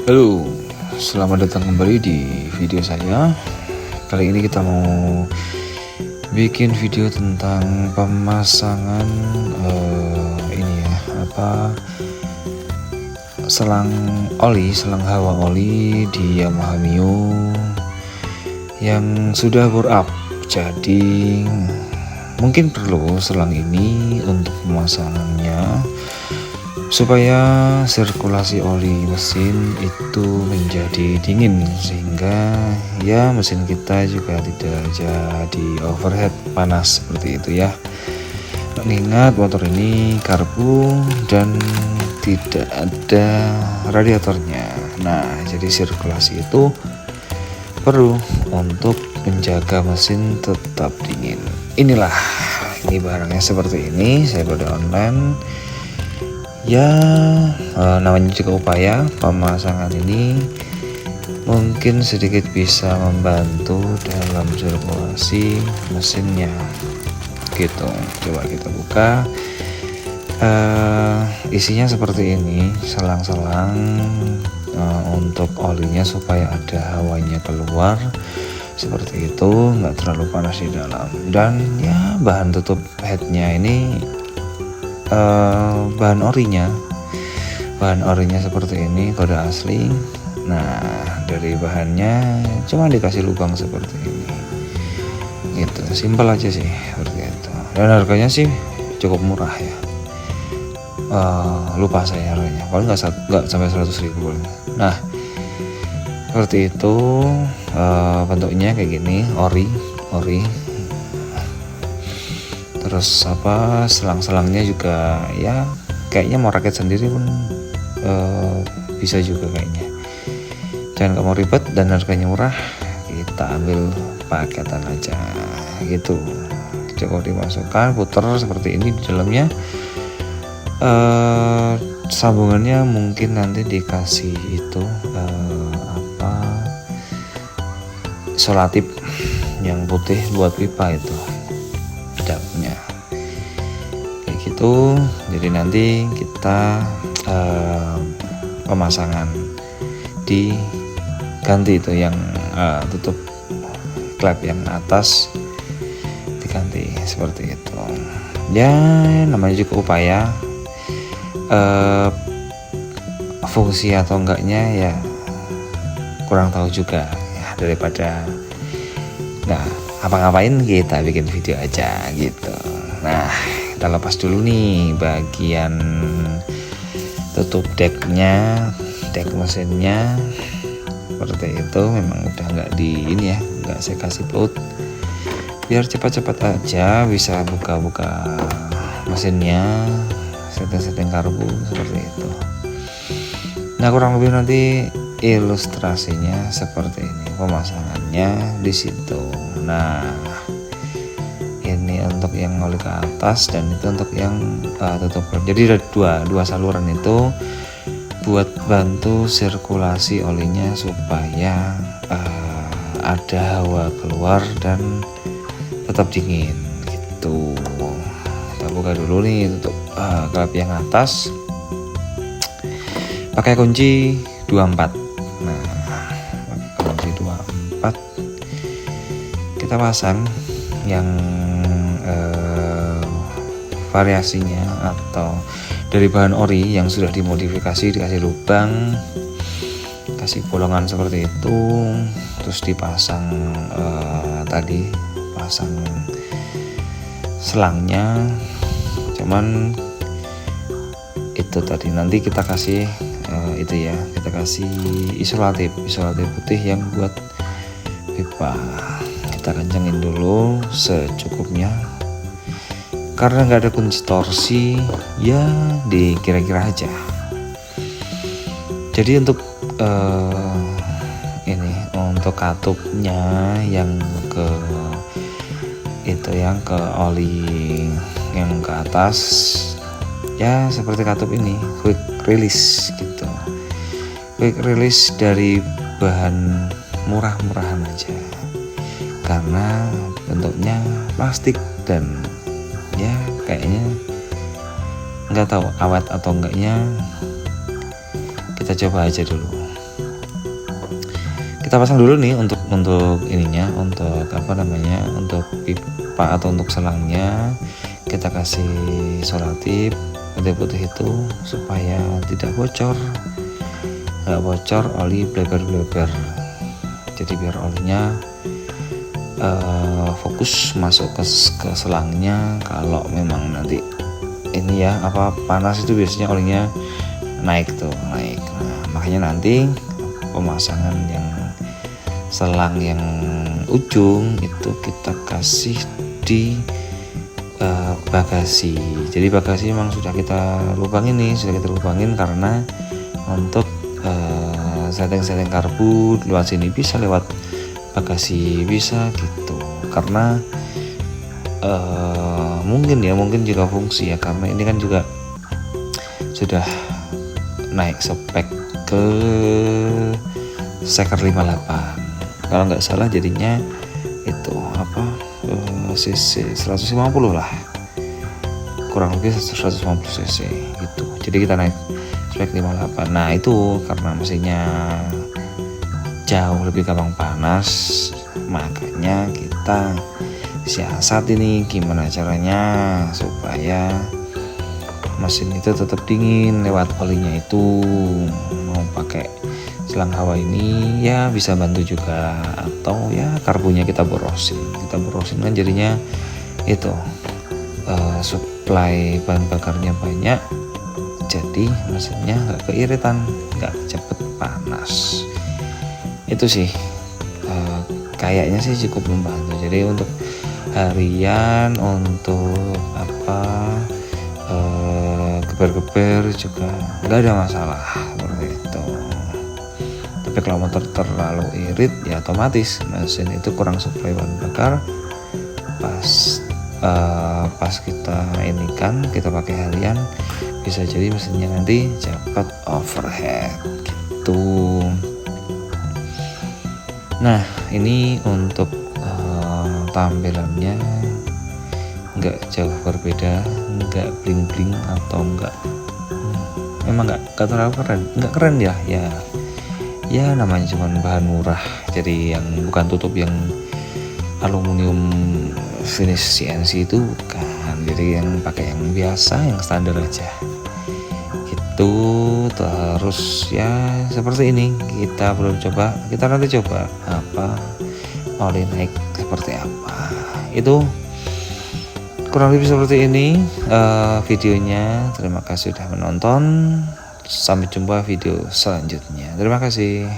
Halo, selamat datang kembali di video saya. Kali ini kita mau bikin video tentang pemasangan selang hawa oli di Yamaha Mio yang sudah bore up. Jadi mungkin perlu selang ini untuk pemasangannya supaya sirkulasi oli mesin itu menjadi dingin, sehingga ya mesin kita juga tidak jadi overheat panas seperti itu ya. Mengingat motor ini karbu dan tidak ada radiatornya. Nah, jadi sirkulasi itu perlu untuk menjaga mesin tetap dingin. Ini barangnya seperti ini, saya beli online. Ya, namanya juga upaya. Pemasangan ini mungkin sedikit bisa membantu dalam sirkulasi mesinnya gitu. Coba kita buka. Isinya seperti ini, selang-selang untuk olinya supaya ada hawanya keluar seperti itu, nggak terlalu panas di dalam. Dan ya, bahan tutup headnya ini bahan orinya seperti ini, kode asli. Nah, dari bahannya cuma dikasih lubang seperti ini gitu, simpel aja sih seperti itu. Dan harganya sih cukup murah ya. Lupa saya harganya, kalau nggak sampai 100.000. Nah, seperti itu. Bentuknya kayak gini, ori. Terus selang-selangnya juga ya kayaknya mau rakit sendiri pun bisa juga kayaknya. Jangan mau ribet dan harganya murah, kita ambil paketan aja gitu. Cukup dimasukkan, puter seperti ini di dalamnya. Sambungannya mungkin nanti dikasih itu solatip yang putih buat pipa itu dapatnya kayak gitu. Jadi nanti kita pemasangan diganti itu yang tutup klep yang atas diganti seperti itu ya. Namanya juga upaya, fungsi atau enggaknya ya kurang tahu juga ya. Daripada nggak apa-ngapain, kita bikin video aja gitu. Nah, kita lepas dulu nih bagian tutup decknya, deck mesinnya seperti itu. Memang udah nggak nggak saya kasih baut biar cepat-cepat aja bisa buka-buka mesinnya, setting karbu seperti itu. Nah, kurang lebih nanti ilustrasinya seperti ini, pemasangannya di situ. Nah, ini untuk yang oli ke atas dan itu untuk yang tutup. Jadi ada dua saluran itu buat bantu sirkulasi olinya supaya ada hawa keluar dan tetap dingin gitu. Kita buka dulu nih tutup klep yang atas pakai kunci 24. Nah, kunci 24 kita pasang yang variasinya atau dari bahan ori yang sudah dimodifikasi, dikasih lubang, kasih bolongan seperti itu, terus dipasang pasang selangnya. Cuman itu tadi nanti kita kasih kita kasih isolatif putih yang buat pipa. Kita kencengin dulu secukupnya karena nggak ada kunci torsi ya, dikira-kira aja. Jadi untuk untuk katupnya yang ke oli yang ke atas ya, seperti katup ini quick release gitu. Quick release dari bahan murah-murahan aja karena bentuknya plastik dan ya kayaknya nggak tahu awet atau enggaknya. Kita coba aja dulu kita pasang dulu nih untuk ininya, untuk apa namanya, untuk pipa atau untuk selangnya kita kasih selotip putih itu supaya tidak bocor, nggak bocor oli bleber. Jadi biar olinya fokus masuk ke selangnya. Kalau memang nanti ini ya apa panas itu biasanya olinya naik. Nah makanya nanti pemasangan yang selang yang ujung itu kita kasih di bagasi. Jadi bagasi memang sudah kita lubangin karena untuk setting karbu lewat sini bisa, lewat bagasi bisa gitu. Karena mungkin juga fungsi ya, karena ini kan juga sudah naik spek ke seker 58 kalau nggak salah, jadinya itu apa cc 150 lah, kurang lebih 150 cc gitu. Jadi kita naik spek 58. Nah itu karena mesinnya jauh lebih gampang panas, makanya kita siasat ini gimana caranya supaya mesin itu tetap dingin lewat olinya itu. Mau pakai selang hawa ini ya bisa bantu juga, atau ya karbunya kita borosin kan jadinya itu suplai bahan bakarnya banyak, jadi mesinnya nggak keiritan, nggak cepet panas. Itu sih kayaknya sih cukup membantu. Jadi untuk harian, untuk apa geber-geber juga nggak ada masalah seperti itu. Tapi kalau motor terlalu irit ya otomatis mesin itu kurang suplai bahan bakar. Pas kita ini kan kita pakai harian, bisa jadi mesinnya nanti cepat overheat gitu. Nah ini untuk tampilannya nggak jauh berbeda, nggak bling bling atau memang nggak terlalu keren ya namanya cuman bahan murah, jadi yang bukan tutup yang aluminium finish CNC itu bukan, jadi yang pakai yang biasa, yang standar aja gitu. Terus ya seperti ini, kita belum coba, kita nanti coba apa oli naik seperti apa. Itu kurang lebih seperti ini videonya. Terima kasih sudah menonton. Sampai jumpa video selanjutnya. Terima kasih.